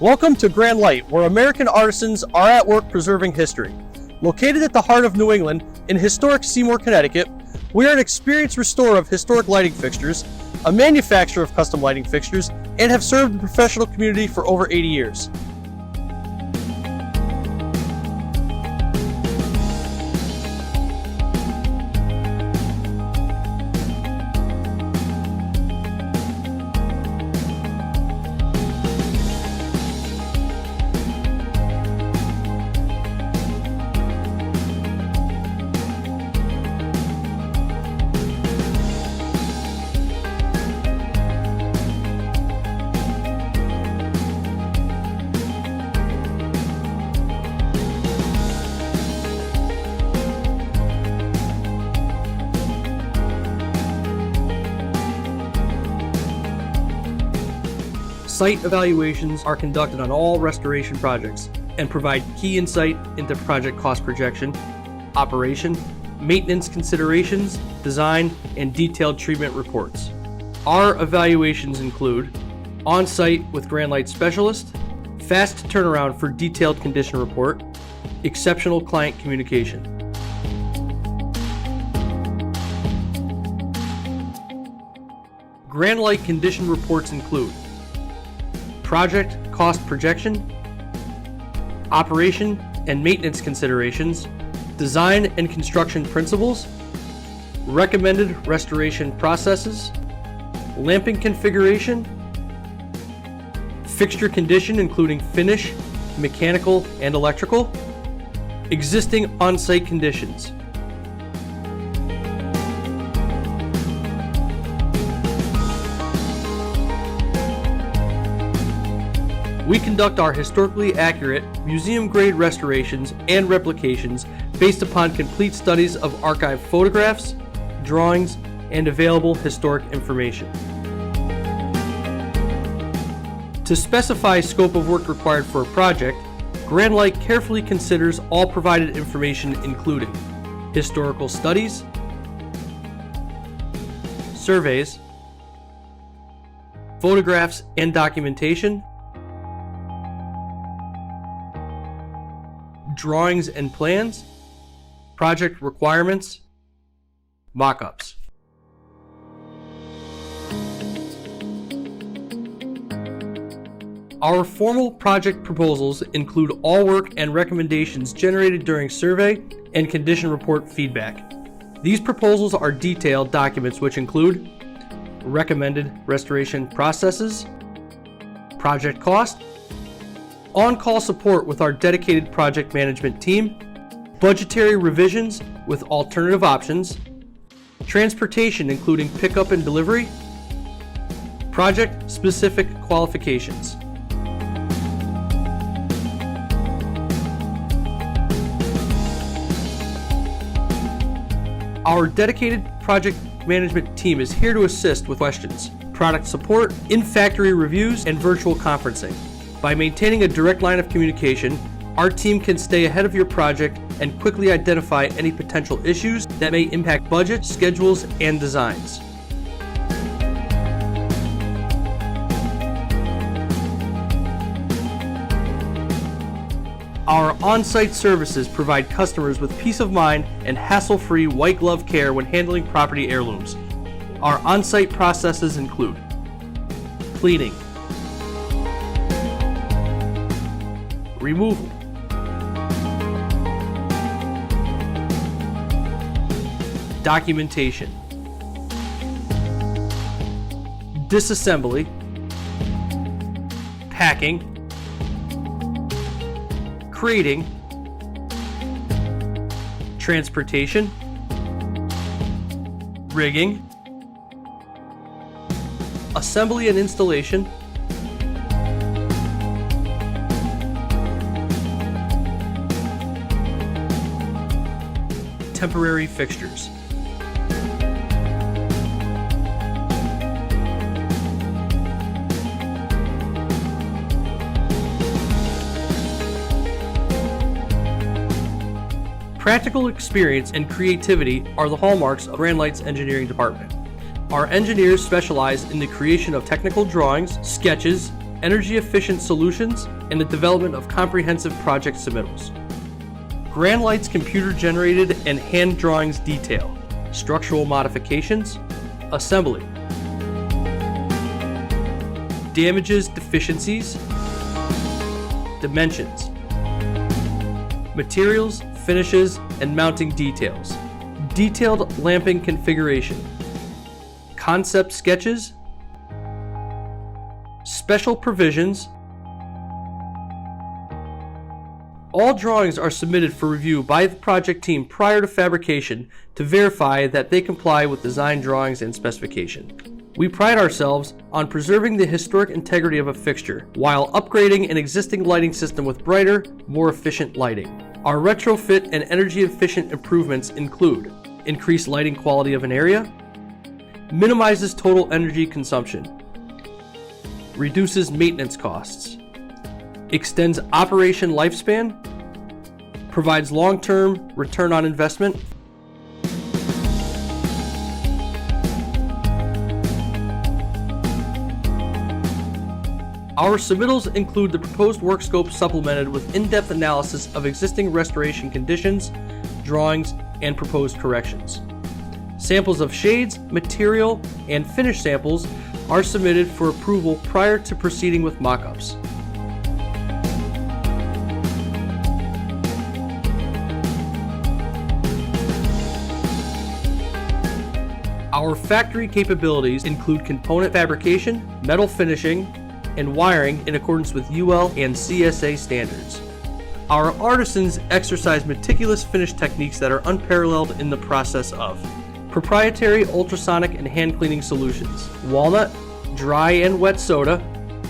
Welcome to Grand Light, where American artisans are at work preserving history. Located at the heart of New England, in historic Seymour, Connecticut, we are an experienced restorer of historic lighting fixtures, a manufacturer of custom lighting fixtures, and have served the professional community for over 80 years. Site evaluations are conducted on all restoration projects and provide key insight into project cost projection, operation, maintenance considerations, design, and detailed treatment reports. Our evaluations include on-site with Grand Light specialist, fast turnaround for detailed condition report, exceptional client communication. Grand Light condition reports include project cost projection, operation and maintenance considerations, design and construction principles, recommended restoration processes, lamping configuration, fixture condition including finish, mechanical and electrical, existing on-site conditions. We conduct our historically accurate, museum-grade restorations and replications based upon complete studies of archived photographs, drawings, and available historic information. To specify scope of work required for a project, Grand Light carefully considers all provided information including historical studies, surveys, photographs and documentation, drawings and plans, project requirements, mock-ups. Our formal project proposals include all work and recommendations generated during survey and condition report feedback. These proposals are detailed documents which include recommended restoration processes, project cost, on-call support with our dedicated project management team, budgetary revisions with alternative options, transportation including pickup and delivery, project-specific qualifications. Our dedicated project management team is here to assist with questions, product support, in-factory reviews, and virtual conferencing. By maintaining a direct line of communication, our team can stay ahead of your project and quickly identify any potential issues that may impact budget, schedules, and designs. Our on-site services provide customers with peace of mind and hassle-free white glove care when handling property heirlooms. Our on-site processes include cleaning, removal, documentation, disassembly, packing, crating, transportation, rigging, assembly and installation, temporary fixtures. Practical experience and creativity are the hallmarks of Grand Light's engineering department. Our engineers specialize in the creation of technical drawings, sketches, energy-efficient solutions, and the development of comprehensive project submittals. Granlight's computer-generated and hand drawings detail structural modifications, assembly, damages, deficiencies, dimensions, materials, finishes, and mounting details, detailed lamping configuration, concept sketches, special provisions. All drawings are submitted for review by the project team prior to fabrication to verify that they comply with design drawings and specification. We pride ourselves on preserving the historic integrity of a fixture while upgrading an existing lighting system with brighter, more efficient lighting. Our retrofit and energy-efficient improvements include increased lighting quality of an area, minimizes total energy consumption, reduces maintenance costs, extends operation lifespan, provides long-term return on investment. Our submittals include the proposed work scope supplemented with in-depth analysis of existing restoration conditions, drawings, and proposed corrections. Samples of shades, material, and finish samples are submitted for approval prior to proceeding with mock-ups. Our factory capabilities include component fabrication, metal finishing, and wiring in accordance with UL and CSA standards. Our artisans exercise meticulous finish techniques that are unparalleled in the process of proprietary ultrasonic and hand cleaning solutions, walnut, dry and wet soda,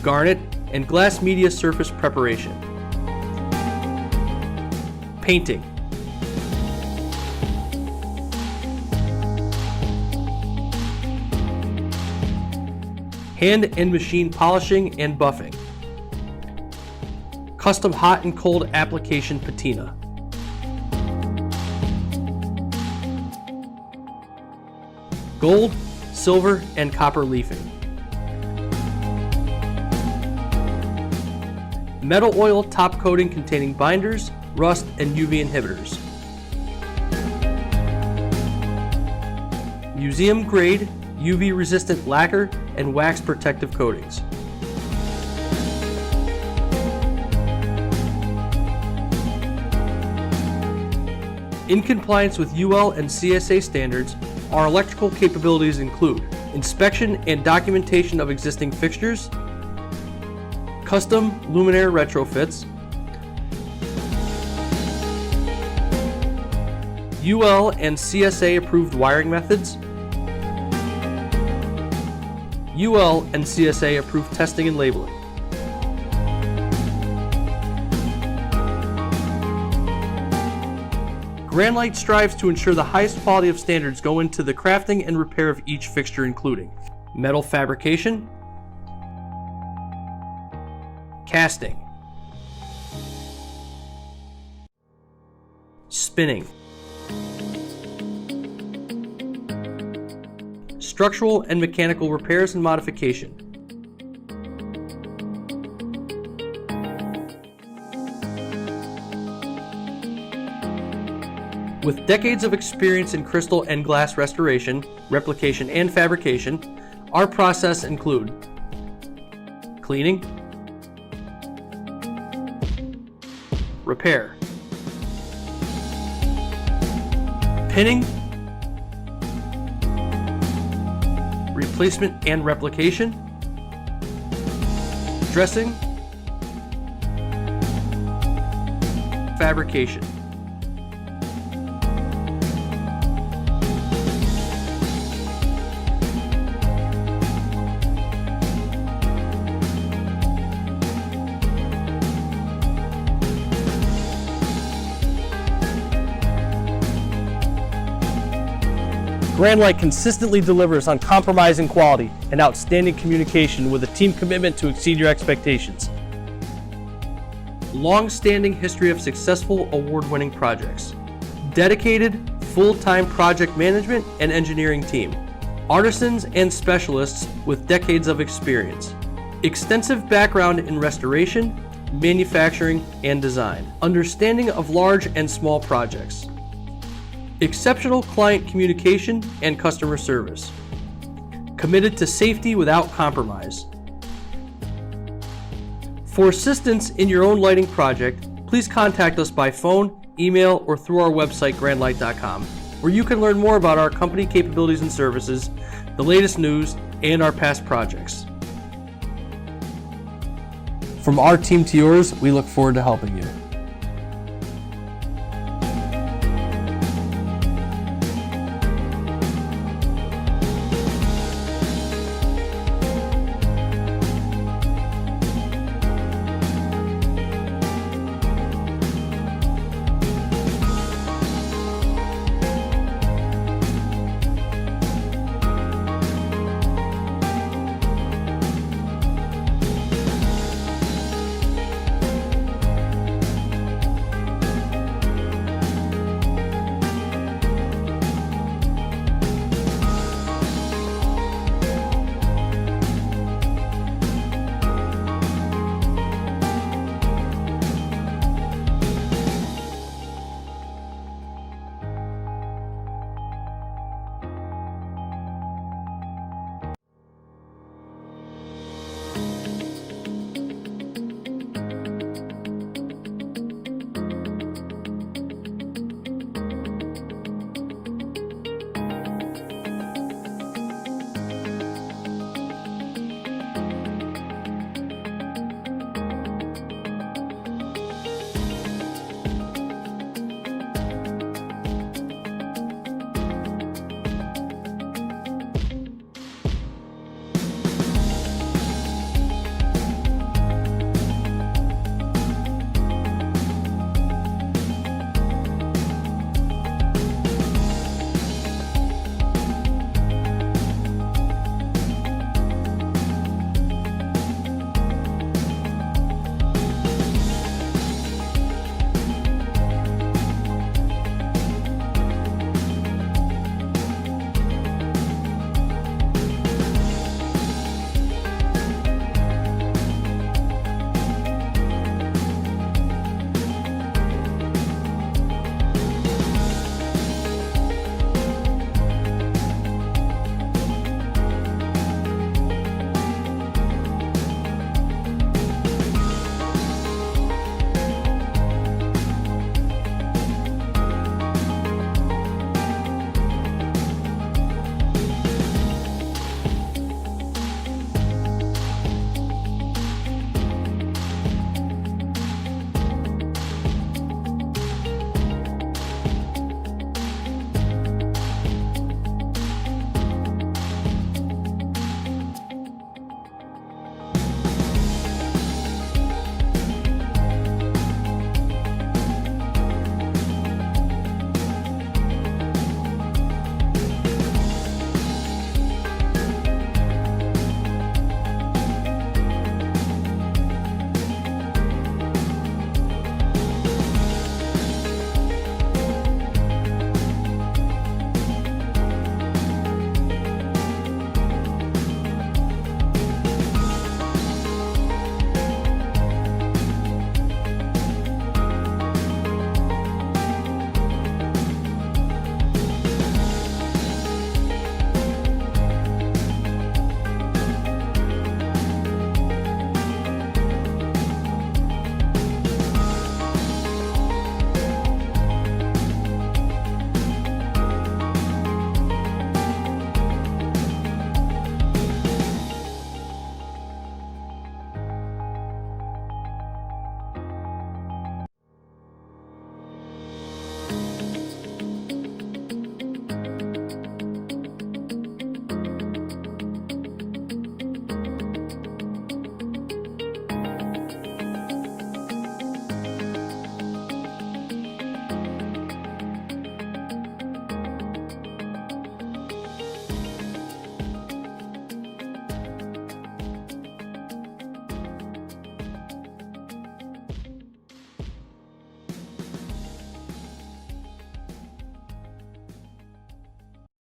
garnet, and glass media surface preparation, painting, hand and machine polishing and buffing, custom hot and cold application patina, gold, silver, and copper leafing, metal oil top coating containing binders, rust, and UV inhibitors, museum grade UV resistant lacquer and wax protective coatings. In compliance with UL and CSA standards, our electrical capabilities include inspection and documentation of existing fixtures, custom luminaire retrofits, UL and CSA approved wiring methods, UL and CSA approved testing and labeling. Granlight strives to ensure the highest quality of standards go into the crafting and repair of each fixture, including metal fabrication, casting, spinning, structural and mechanical repairs and modification, with decades of experience in crystal and glass restoration, replication, and fabrication, our process include cleaning, repair, pinning, replacement and replication, dressing, fabrication. Granlight consistently delivers uncompromising quality and outstanding communication with a team commitment to exceed your expectations. Long-standing history of successful award-winning projects. Dedicated, full-time project management and engineering team. Artisans and specialists with decades of experience. extensive background in restoration, manufacturing, and design, understanding of large and small projects, exceptional client communication and customer service, committed to safety without compromise. For assistance in your own lighting project, please contact us by phone, email, or through our website, grandlight.com, where you can learn more about our company capabilities and services, the latest news, and our past projects. From our team to yours, we look forward to helping you.